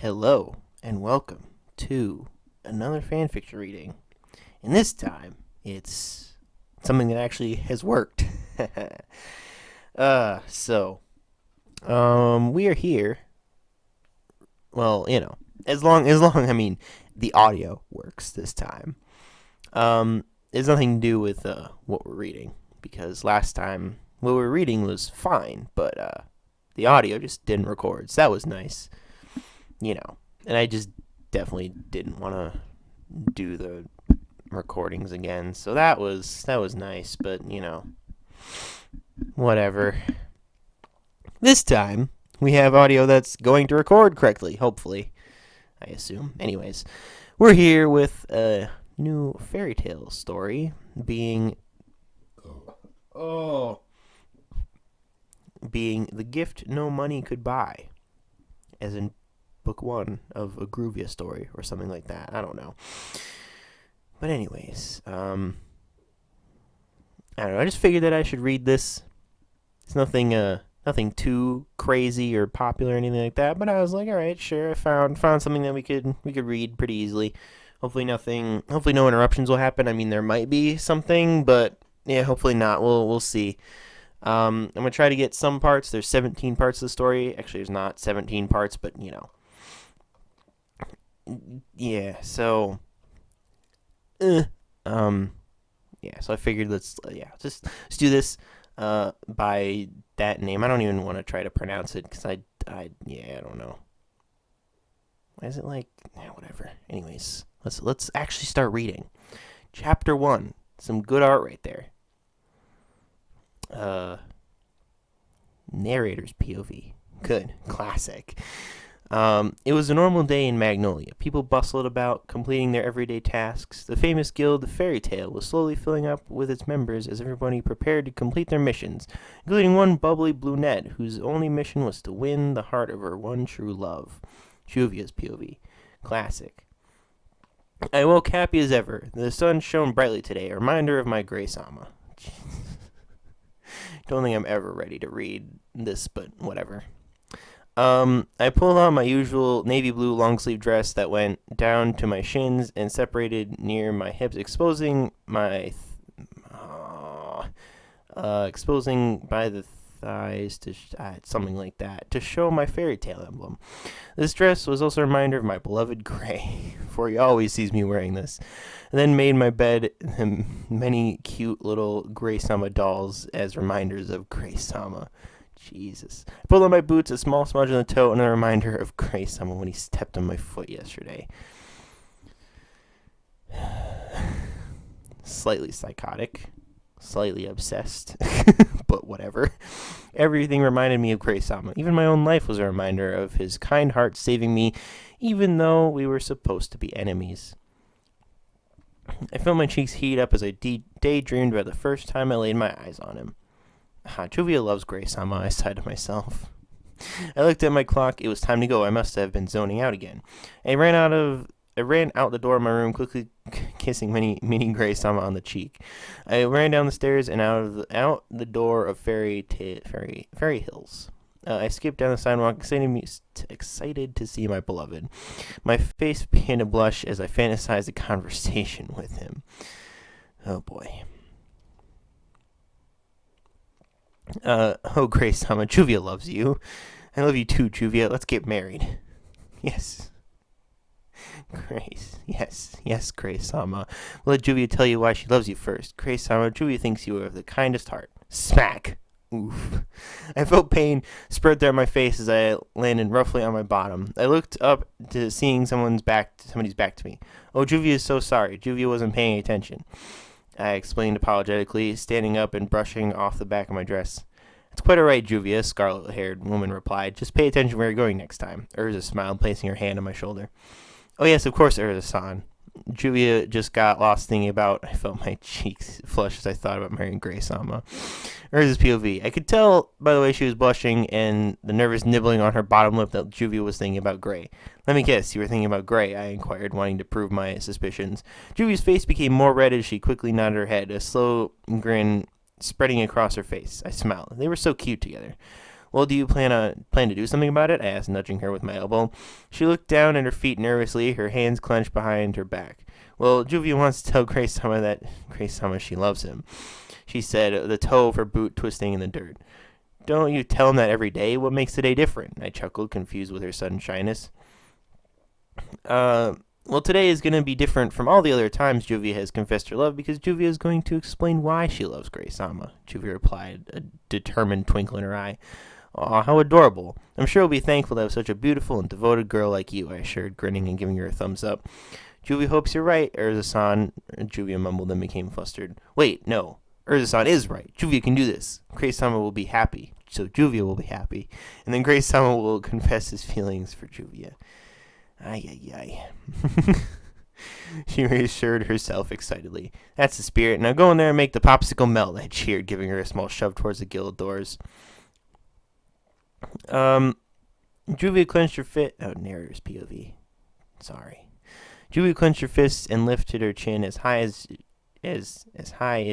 Hello, and welcome to another fanfiction reading. And this time, it's something that actually has worked. We are here. Well, as long, the audio works this time. It's nothing to do with what we're reading, because last time what we were reading was fine, but the audio just didn't record, so that was nice. And I just definitely didn't want to do the recordings again, so that was nice, but whatever. This time we have audio that's going to record correctly, hopefully, I assume. Anyways, we're here with a new fairy tale story being The Gift No Money Could Buy, as in book 1 of a Groovia story or something like that. I don't know. But anyways, I don't know. I just figured that I should read this. It's nothing too crazy or popular or anything like that. But I was like, all right, sure. I found something that we could read pretty easily. Hopefully no interruptions will happen. I mean, there might be something, but yeah, hopefully not. We'll see. I'm gonna try to get some parts. There's 17 parts of the story. Actually, there's not 17 parts, but yeah. So, yeah. So I figured let's do this by that name. I don't even want to try to pronounce it because I don't know. Why is it like whatever? Anyways, let's actually start reading. Chapter 1. Some good art right there. Narrator's POV. Good. Classic. It was a normal day in Magnolia. People bustled about, completing their everyday tasks. The famous guild, the Fairy Tale, was slowly filling up with its members as everybody prepared to complete their missions, including one bubbly brunette whose only mission was to win the heart of her one true love. Juvia's POV. Classic. I woke happy as ever. The sun shone brightly today, a reminder of my Grey Sama. Don't think I'm ever ready to read this, but whatever. I pulled on my usual navy blue long sleeve dress that went down to my shins and separated near my hips, exposing by the thighs to something like that to show my fairy tale emblem. This dress was also a reminder of my beloved Gray, for he always sees me wearing this. And then made my bed many cute little Grey Sama dolls as reminders of Grey Sama. Jesus. I pulled on my boots, a small smudge on the toe, and a reminder of Grey Sama when he stepped on my foot yesterday. Slightly psychotic. Slightly obsessed. But whatever. Everything reminded me of Grey Sama. Even my own life was a reminder of his kind heart saving me, even though we were supposed to be enemies. I felt my cheeks heat up as I daydreamed about the first time I laid my eyes on him. Juvia loves Grey Sama, I sighed to myself. I looked at my clock. It was time to go. I must have been zoning out again. I ran out the door of my room, quickly kissing mini Grey Sama on the cheek. I ran down the stairs and out the door of Fairy Hills. I skipped down the sidewalk, excited to see my beloved. My face began to blush as I fantasized a conversation with him. Oh boy. Grey Sama, Juvia loves you. I love you too, Juvia. Let's get married. Yes. Grace. Yes, Grey Sama. Let Juvia tell you why she loves you first. Grey Sama, Juvia thinks you have the kindest heart. Smack. Oof. I felt pain spread throughout my face as I landed roughly on my bottom. I looked up to seeing somebody's back to me. Oh, Juvia is so sorry. Juvia wasn't paying attention, I explained apologetically, standing up and brushing off the back of my dress. It's quite all right, Juvia, a scarlet-haired woman replied. Just pay attention where you're going next time. Urza smiled, placing her hand on my shoulder. Oh yes, of course, Urza-san. Juvia just got lost thinking about. I felt my cheeks flush as I thought about marrying Grey Sama. Urza's POV. I could tell by the way she was blushing and the nervous nibbling on her bottom lip that Juvia was thinking about Grey. Let me guess, you were thinking about Grey, I inquired, wanting to prove my suspicions. Juvia's face became more red as she quickly nodded her head, a slow grin spreading across her face. I smiled. They were so cute together. Well, do you plan to do something about it? I asked, nudging her with my elbow. She looked down at her feet nervously, her hands clenched behind her back. Well, Juvia wants to tell Grace-sama that Grace-sama she loves him, she said, the toe of her boot twisting in the dirt. Don't you tell him that every day? What makes today different? I chuckled, confused with her sudden shyness. Well, today is going to be different from all the other times Juvia has confessed her love because Juvia is going to explain why she loves Grace-sama, Juvia replied, a determined twinkle in her eye. Aw, how adorable. I'm sure we'll be thankful to have such a beautiful and devoted girl like you, I assured, grinning and giving her a thumbs up. Juvia hopes you're right, Urza-san, Juvia mumbled and became flustered. Wait, no. Urza-san is right. Juvia can do this. Grace-sama will be happy. So Juvia will be happy. And then Grace-sama will confess his feelings for Juvia. Ay, ay, ay. She reassured herself excitedly. That's the spirit. Now go in there and make the popsicle melt, I cheered, giving her a small shove towards the guild doors. Juvia clenched her fist. Oh, narrator's POV. Sorry. Juvia clenched her fists and lifted her chin as high as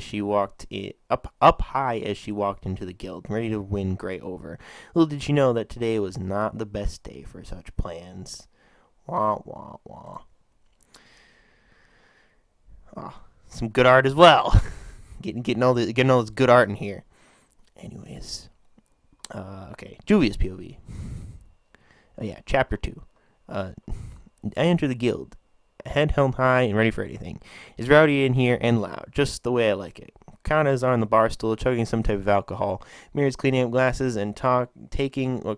she walked up high as she walked into the guild, ready to win Gray over. Little did she know that today was not the best day for such plans. Wah wah wah. Oh, some good art as well. getting all this good art in here. Anyways, okay, Juvia's POV. Oh yeah, chapter 2. I enter the guild, head held high and ready for anything. It's rowdy in here and loud, just the way I like it. Kana is on the bar stool, chugging some type of alcohol. Mira's cleaning up glasses and taking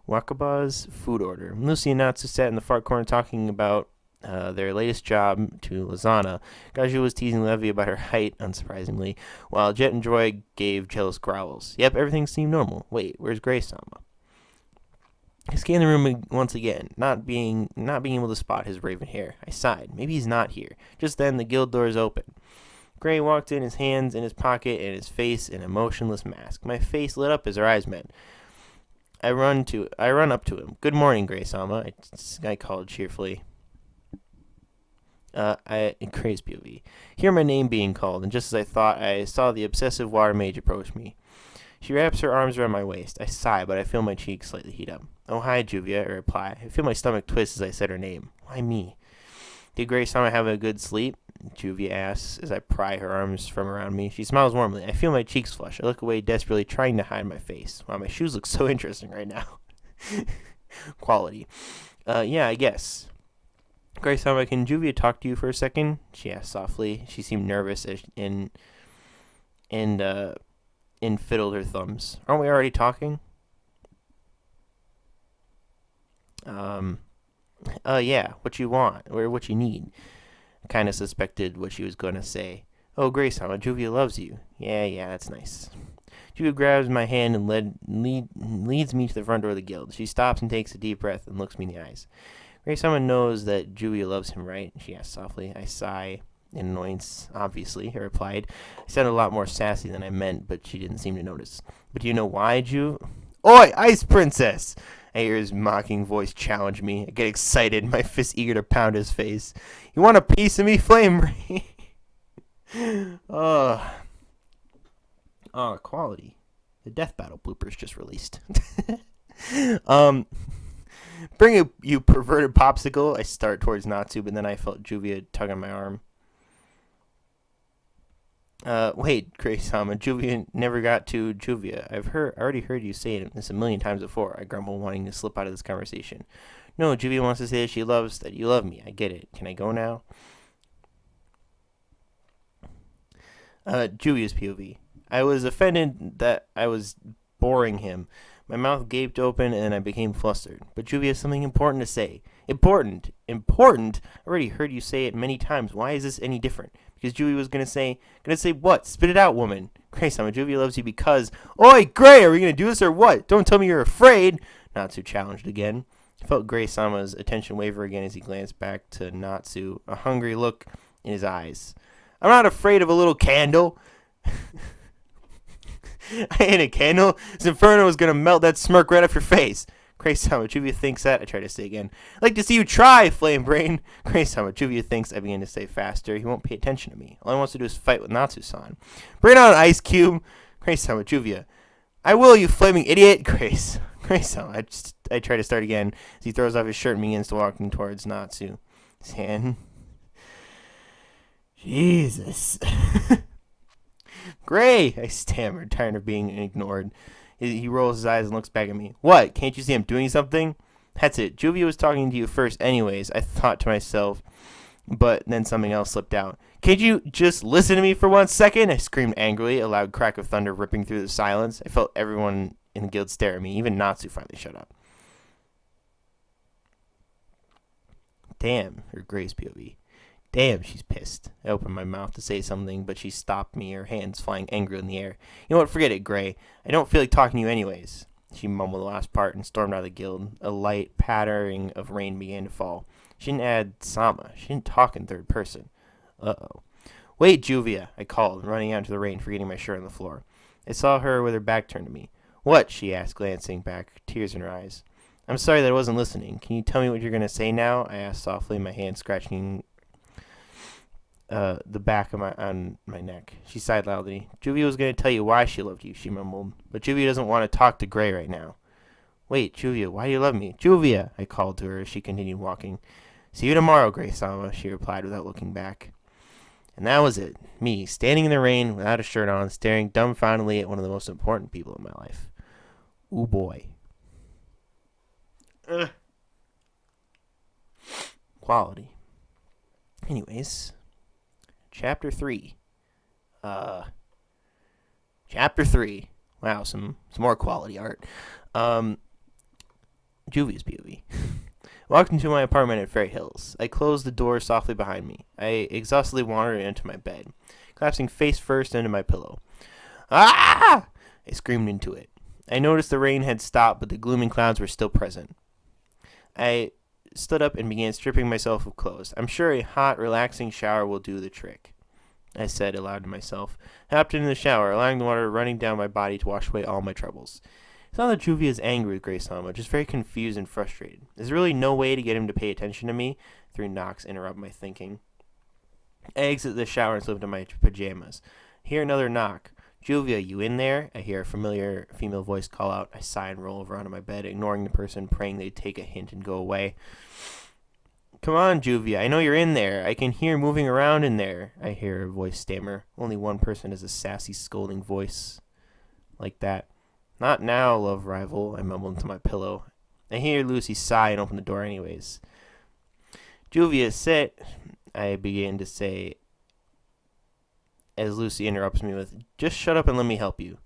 Wakaba's food order. Lucy and Natsu sat in the far corner talking about their latest job to Lizana. Gaju was teasing Levi about her height, unsurprisingly, while Jet and Joy gave jealous growls. Yep, everything seemed normal. Wait, where's Grace-sama? I scanned the room once again, not being able to spot his raven hair. I sighed. Maybe he's not here. Just then, the guild doors opened. Gray walked in, his hands in his pocket and his face in a motionless mask. My face lit up as our eyes met. I run up to him. Good morning, Grace-sama, I called cheerfully. Gray's POV. Hear my name being called, and just as I thought, I saw the obsessive water mage approach me. She wraps her arms around my waist. I sigh, but I feel my cheeks slightly heat up. Oh, hi, Juvia, I reply. I feel my stomach twist as I said her name. Why me? Did Grace-sama have a good sleep? Juvia asks as I pry her arms from around me. She smiles warmly. I feel my cheeks flush. I look away desperately, trying to hide my face. Wow, my shoes look so interesting right now. Quality. Yeah, I guess. Grace-sama, can Juvia talk to you for a second? She asked softly. She seemed nervous and fiddled her thumbs. Aren't we already talking? Yeah, what you want, or what you need. Kind of suspected what she was going to say. Oh, Grace-sama, Juvia loves you. Yeah, that's nice. Juvia grabs my hand and leads me to the front door of the guild. She stops and takes a deep breath and looks me in the eyes. Grace-sama knows that Juvia loves him, right? She asked softly. I sigh in annoyance, obviously, I replied. I sounded a lot more sassy than I meant, but she didn't seem to notice. But do you know why, Oi, Ice Princess! I hear his mocking voice challenge me. I get excited, my fist eager to pound his face. You want a piece of me, Flame Rain? Quality. The death battle bloopers just released. Bring it, you perverted popsicle. I start towards Natsu, but then I felt Juvia tug on my arm. Wait, Grace-sama, Juvia never got to Juvia. I've already heard you say this a million times before, I grumble, wanting to slip out of this conversation. No, Juvia wants to say that you love me. I get it. Can I go now? Juvia's POV. I was offended that I was boring him. My mouth gaped open and I became flustered. But Juvia has something important to say. Important? I already heard you say it many times. Why is this any different? Because Juvia was gonna say what? Spit it out, woman. Grace-sama, Juvia loves you because... Oi, Gray, are we gonna do this or what? Don't tell me you're afraid. Natsu challenged again. I felt Grace-sama's attention waver again as he glanced back to Natsu, a hungry look in his eyes. I'm not afraid of a little candle. I ain't a candle. This inferno is gonna melt that smirk right off your face. Grace-sama, Juvia thinks that. I try to say again. I'd like to see you try, Flame Brain. Grace-sama, Juvia thinks. I begin to say faster. He won't pay attention to me. All he wants to do is fight with Natsu-san. Bring on an ice cube. Grace-sama, Juvia. I will, you flaming idiot! Grace-sama, I try to start again as he throws off his shirt and begins to walk towards Natsu. His hand. Jesus. Gray, I stammered, tired of being ignored. He rolls his eyes and looks back at me. What? Can't you see I'm doing something? That's it. Juvia was talking to you first anyways, I thought to myself. But then something else slipped out. Can't you just listen to me for 1 second? I screamed angrily, a loud crack of thunder ripping through the silence. I felt everyone in the guild stare at me. Even Natsu finally shut up. Damn, her Gray's POV. Damn, she's pissed. I opened my mouth to say something, but she stopped me, her hands flying angrily in the air. You know what, forget it, Gray. I don't feel like talking to you anyways. She mumbled the last part and stormed out of the guild. A light pattering of rain began to fall. She didn't add Sama. She didn't talk in third person. Uh-oh. Wait, Juvia, I called, running out into the rain, forgetting my shirt on the floor. I saw her with her back turned to me. What? She asked, glancing back, tears in her eyes. I'm sorry that I wasn't listening. Can you tell me what you're going to say now? I asked softly, my hand scratching the back of my neck. She sighed loudly. Juvia was going to tell you why she loved you, she mumbled. But Juvia doesn't want to talk to Gray right now. Wait, Juvia, why do you love me? Juvia, I called to her as she continued walking. See you tomorrow, Gray-sama, she replied without looking back. And that was it. Me, standing in the rain without a shirt on, staring dumbfoundedly at one of the most important people in my life. Ooh boy. Quality. Anyways, Chapter 3. Chapter 3. Wow, some more quality art. Juvia's POV. Walked into my apartment at Fairy Hills. I closed the door softly behind me. I exhaustedly wandered into my bed, collapsing face first into my pillow. Ah! I screamed into it. I noticed the rain had stopped, but the glooming clouds were still present. I stood up and began stripping myself of clothes. I'm sure a hot, relaxing shower will do the trick, I said aloud to myself. I hopped into the shower, allowing the water running down my body to wash away all my troubles. It's not that Juvia is angry with Gray-sama, just very confused and frustrated. There's really no way to get him to pay attention to me. 3 knocks interrupt my thinking. I exit the shower and slip into my pajamas. I hear another knock. Juvia, you in there? I hear a familiar female voice call out. I sigh and roll over onto my bed, ignoring the person, praying they'd take a hint and go away. Come on, Juvia, I know you're in there. I can hear moving around in there, I hear a voice stammer. Only one person has a sassy, scolding voice like that. Not now, love rival, I mumbled into my pillow. I hear Lucy sigh and open the door anyways. Juvia, sit, I begin to say, as Lucy interrupts me with, just shut up and let me help you.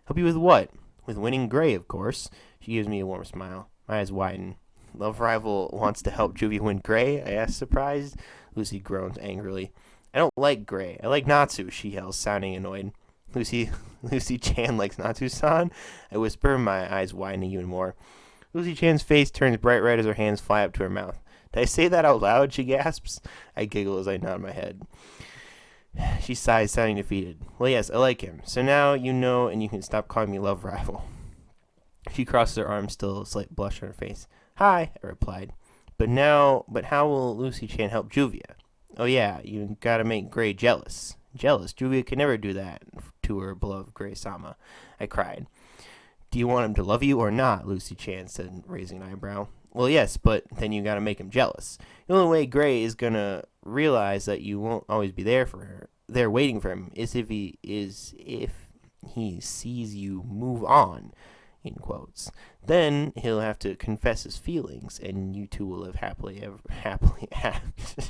Help you with what? With winning Gray, of course. She gives me a warm smile. My eyes widen. Love rival wants to help Juvia win Gray? I asked, surprised. Lucy groans angrily. I don't like Gray. I like Natsu, she yells, sounding annoyed. Lucy-chan likes Natsu-san? I whisper, my eyes widening even more. Lucy-chan's face turns bright red as her hands fly up to her mouth. Did I say that out loud? She gasps. I giggle as I nod my head. She sighs, sounding defeated. Well, yes, I like him. So now you know and you can stop calling me love rival. She crosses her arms, still a slight blush on her face. Hi, I replied. But how will Lucy-chan help Juvia? Oh yeah, you gotta make Gray jealous. Jealous? Juvia could never do that to her beloved Gray-sama. I cried. Do you want him to love you or not? Lucy-chan said, raising an eyebrow. Well, yes, but then you gotta make him jealous. The only way Gray is gonna realize that you won't always be there for her, there waiting for him, is if he sees you move on, in quotes. Then he'll have to confess his feelings, and you two will live happily after.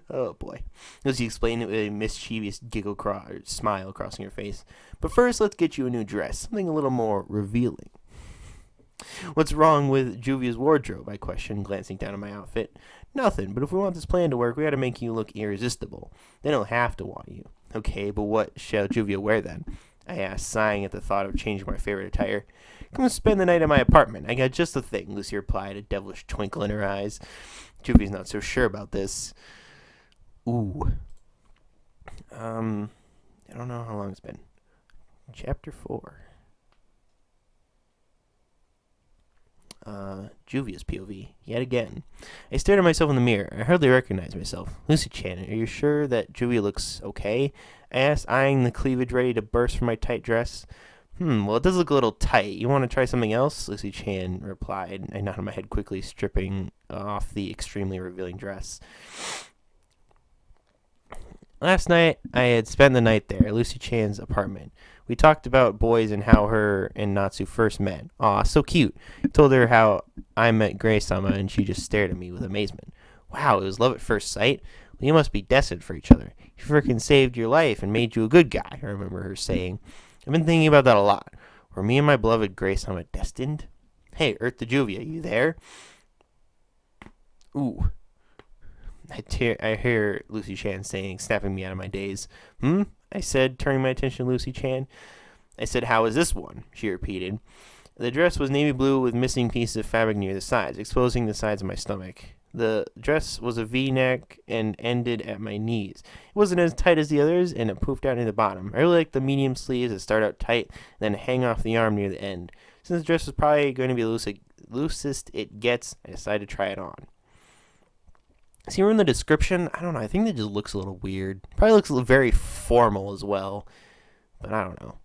Oh boy. Lucy explained it with a mischievous smile crossing her face. But first, let's get you a new dress, something a little more revealing. What's wrong with Juvia's wardrobe? I questioned, glancing down at my outfit. Nothing, but if we want this plan to work, we gotta make you look irresistible. Then he'll have to want you. Okay, but what shall Juvia wear then? I asked, sighing at the thought of changing my favorite attire. Come and spend the night at my apartment. I got just the thing, Lucy replied, a devilish twinkle in her eyes. Juvia's not so sure about this. Ooh. I don't know how long it's been. Chapter 4. Juvia's POV, yet again. I stared at myself in the mirror. I hardly recognized myself. Lucy Chan, are you sure that Juvia looks okay? I asked, eyeing the cleavage ready to burst from my tight dress. Well, it does look a little tight. You want to try something else? Lucy Chan replied. I nodded my head quickly, stripping off the extremely revealing dress. Last night, I had spent the night there, at Lucy Chan's apartment. We talked about boys and how her and Natsu first met. Aw, so cute. I told her how I met Gray-sama, and she just stared at me with amazement. Wow, it was love at first sight? Well, you must be destined for each other. He frickin' saved your life and made you a good guy, I remember her saying. I've been thinking about that a lot. Were me and my beloved Gray-sama destined? Hey, Earth to Juvia, you there? Ooh. I hear Lucy Chan saying, snapping me out of my daze. I said, turning my attention to Lucy Chan. I said, how is this one? She repeated. The dress was navy blue with missing pieces of fabric near the sides, exposing the sides of my stomach. The dress was a V-neck and ended at my knees. It wasn't as tight as the others, and it poofed out near the bottom. I really liked the medium sleeves that start out tight and then hang off the arm near the end. Since the dress was probably going to be the loosest it gets, I decided to try it on. See, we're in the description. I don't know. I think that just looks a little weird. Probably looks very formal as well. But I don't know.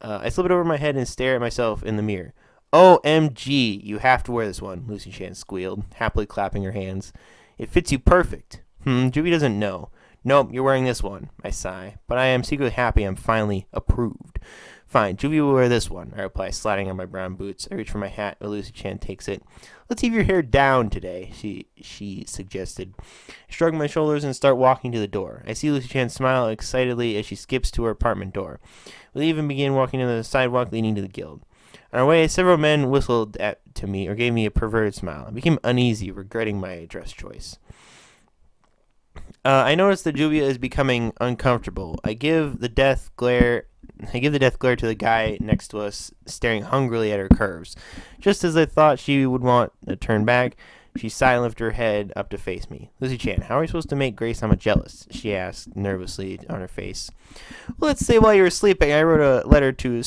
I slip it over my head and stare at myself in the mirror. OMG, you have to wear this one, Lucy Chan squealed, happily clapping her hands. It fits you perfect. Juvie doesn't know. Nope, you're wearing this one, I sigh. But I am secretly happy I'm finally approved. Fine, Juvie will wear this one, I reply, sliding on my brown boots. I reach for my hat, but Lucy Chan takes it. Let's leave your hair down today, she suggested. I shrug my shoulders and start walking to the door. I see Lucy Chan smile excitedly as she skips to her apartment door. We even begin walking to the sidewalk leading to the guild. On our way, several men whistled to me or gave me a perverted smile. I became uneasy, regretting my dress choice. I notice that Juvia is becoming uncomfortable. I give the death glare to the guy next to us, staring hungrily at her curves. Just as I thought she would want to turn back, she silently lifted her head up to face me. Lucy Chan, how are we supposed to make Gray-sama jealous? She asked, nervously on her face. Well, let's say while you were sleeping, I wrote a letter to a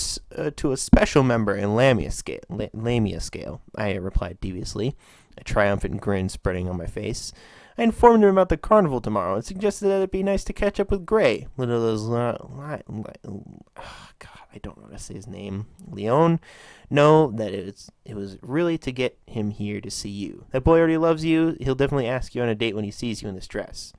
special member in Lamia scale, I replied deviously, a triumphant grin spreading on my face. I informed him about the carnival tomorrow and suggested that it'd be nice to catch up with Gray. God, I don't know how to say his name. Leon? No, that it was really to get him here to see you. That boy already loves you. He'll definitely ask you on a date when he sees you in this dress.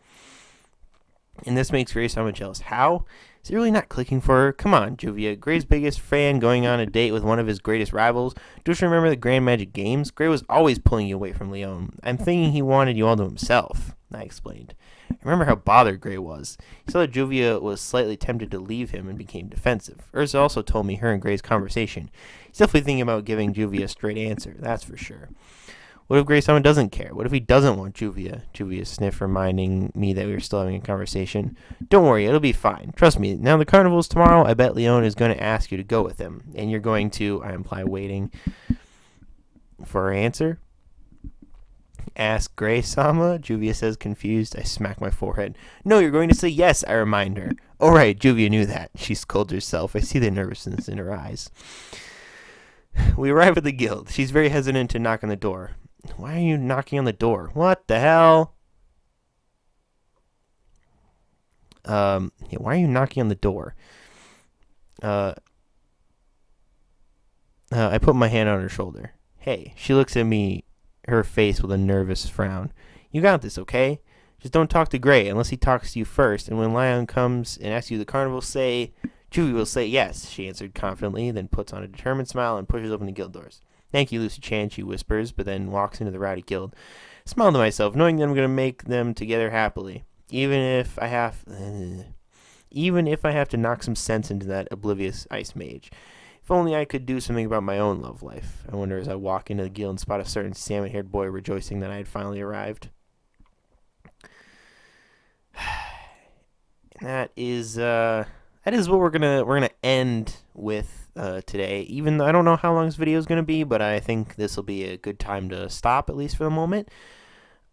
And this makes Gray-sama jealous. How? Is he really not clicking for her? Come on, Juvia. Gray's biggest fan going on a date with one of his greatest rivals. Don't you remember the Grand Magic Games? Gray was always pulling you away from Leon. I'm thinking he wanted you all to himself, I explained. I remember how bothered Gray was. He saw that Juvia was slightly tempted to leave him and became defensive. Ursa also told me her and Gray's conversation. He's definitely thinking about giving Juvia a straight answer, that's for sure. What if Gray-sama doesn't care? What if he doesn't want Juvia? Juvia sniffed, reminding me that we were still having a conversation. Don't worry, it'll be fine. Trust me. Now the carnival's tomorrow. I bet Leon is going to ask you to go with him. And you're going to, I imply, waiting for her answer. Ask Gray-sama, Juvia says, confused. I smack my forehead. No, you're going to say yes, I remind her. Oh, right, Juvia knew that. She scolds herself. I see the nervousness in her eyes. We arrive at the guild. She's very hesitant to knock on the door. Why are you knocking on the door? What the hell? Why are you knocking on the door? I put my hand on her shoulder. Hey, she looks at me, her face with a nervous frown. You got this, okay? Just don't talk to Gray unless he talks to you first. And when Lion comes and asks you to the carnival, say, Juvie will say yes, she answered confidently, then puts on a determined smile and pushes open the guild doors. Thank you, Lucy Chan, she whispers, but then walks into the rowdy guild. I smile to myself, knowing that I'm going to make them together happily, even if I have to knock some sense into that oblivious ice mage. If only I could do something about my own love life. I wonder as I walk into the guild and spot a certain salmon-haired boy rejoicing that I had finally arrived. And that is what we're gonna end with today. Even though I don't know how long this video is gonna be, but I think this will be a good time to stop, at least for the moment.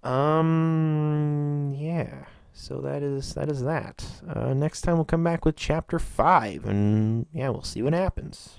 Yeah. So that is that. Next time we'll come back with chapter 5, and yeah, we'll see what happens.